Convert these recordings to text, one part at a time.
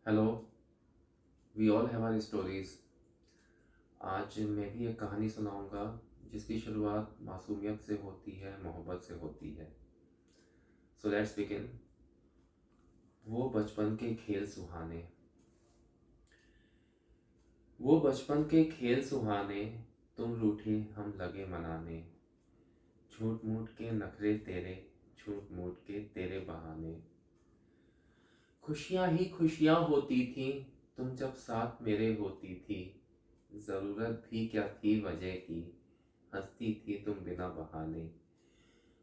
Hello. We all have our stories. आज मैं भी एक कहानी सुनाऊंगा जिसकी शुरुआत मासूमियत से होती है, मोहब्बत से होती है। So let's begin. वो बचपन के खेल सुहाने। वो बचपन के खेल सुहाने, तुम रूठे हम लगे मनाने। झूठ मूठ के नखरे तेरे, झूठ मूठ के तेरे बहाने। खुशियां ही खुशियां होती थी, तुम जब साथ मेरे होती थी। जरूरत भी क्या थी वजह की, हंसती थी तुम बिना बहाने।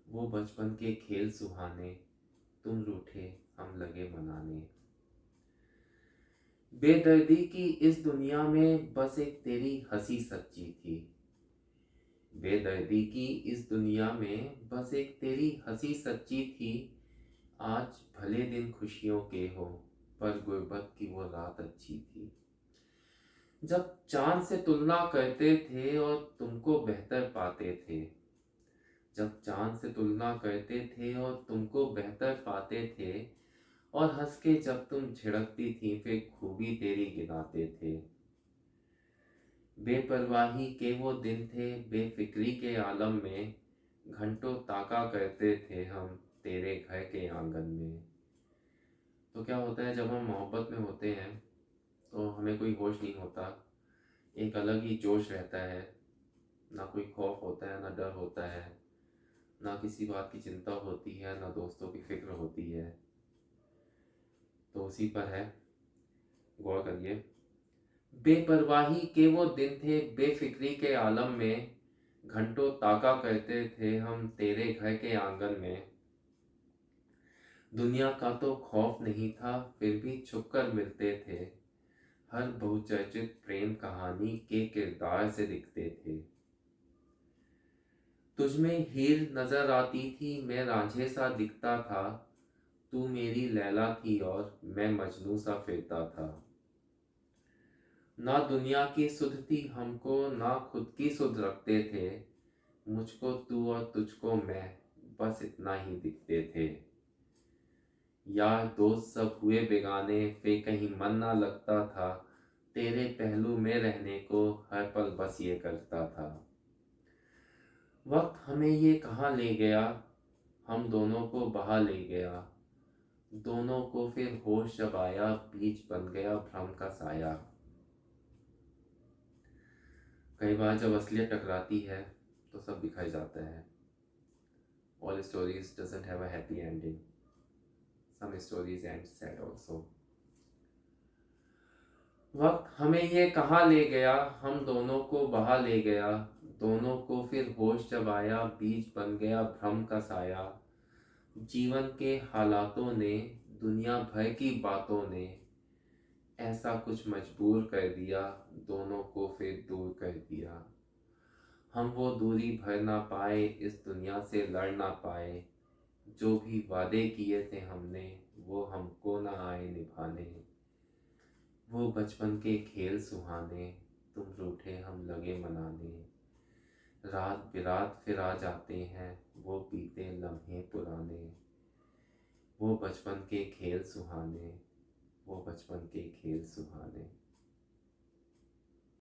वो बचपन के खेल सुहाने, तुम रूठे हम लगे मनाने। बेदर्दी की इस दुनिया में बस एक तेरी हंसी सच्ची थी। बेदर्दी की इस दुनिया में बस एक तेरी हंसी सच्ची थी। आज भले दिन खुशियों के हो, पर गुर्बत की वो रात अच्छी थी। जब चांद से तुलना करते थे और तुमको बेहतर पाते थे। जब चांद से तुलना करते थे और तुमको बेहतर पाते थे। और हंस के जब तुम झिड़कती थी फिर खूबी तेरी गिनाते थे। बेपरवाही के वो दिन थे, बेफिक्री के आलम में। घंटों ताका करते थे हम तेरे घर के आंगन में। तो क्या होता है जब हम मोहब्बत में होते हैं तो हमें कोई होश नहीं होता। एक अलग ही जोश रहता है। ना कोई खौफ होता है, ना डर होता है, ना किसी बात की चिंता होती है, ना दोस्तों की फिक्र होती है। तो उसी पर है, गौर करिए। बेपरवाही के वो दिन थे, बेफिक्री के आलम में। घंटों ताका करते थे हम तेरे घर के आंगन में। दुनिया का तो खौफ नहीं था, फिर भी छुपकर मिलते थे। हर बहुचर्चित प्रेम कहानी के किरदार से दिखते थे। तुझमें हीर नजर आती थी, मैं रांझे सा दिखता था। तू मेरी लैला थी और मैं मजनू सा फिरता था। ना दुनिया की सुध थी हमको, ना खुद की सुध रखते थे। मुझको तू और तुझको मैं, बस इतना ही दिखते थे। यार दोस्त सब हुए बेगाने, फिर कहीं मन ना लगता था। तेरे पहलू में रहने को हर पल बस ये करता था। वक्त हमें ये कहाँ ले गया, हम दोनों को बहा ले गया। दोनों को फिर होश जब आया, बीच बन गया भ्रम का साया। कई बार जब असलियत टकराती है तो सब बिखर जाता है। All stories doesn't have a happy ending. Some stories end sad also. वक्त हमें ये कहाँ ले गया, हम दोनों को बहा ले गया। दोनों को फिर होश जब आया, बीच बन गया भ्रम का साया। जीवन के हालातों ने, दुनिया भर की बातों ने ऐसा कुछ मजबूर कर दिया, दोनों को फिर दूर कर दिया। हम वो दूरी भर ना पाए, इस दुनिया से लड़ ना पाए। जो भी वादे किए थे हमने, वो हमको ना आए निभाने। वो बचपन के खेल सुहाने, तुम रूठे हम लगे मनाने। रात बिरात फिर आ जाते हैं, वो बीते लम्हे पुराने। वो बचपन के खेल सुहाने, वो बचपन के खेल सुहाने।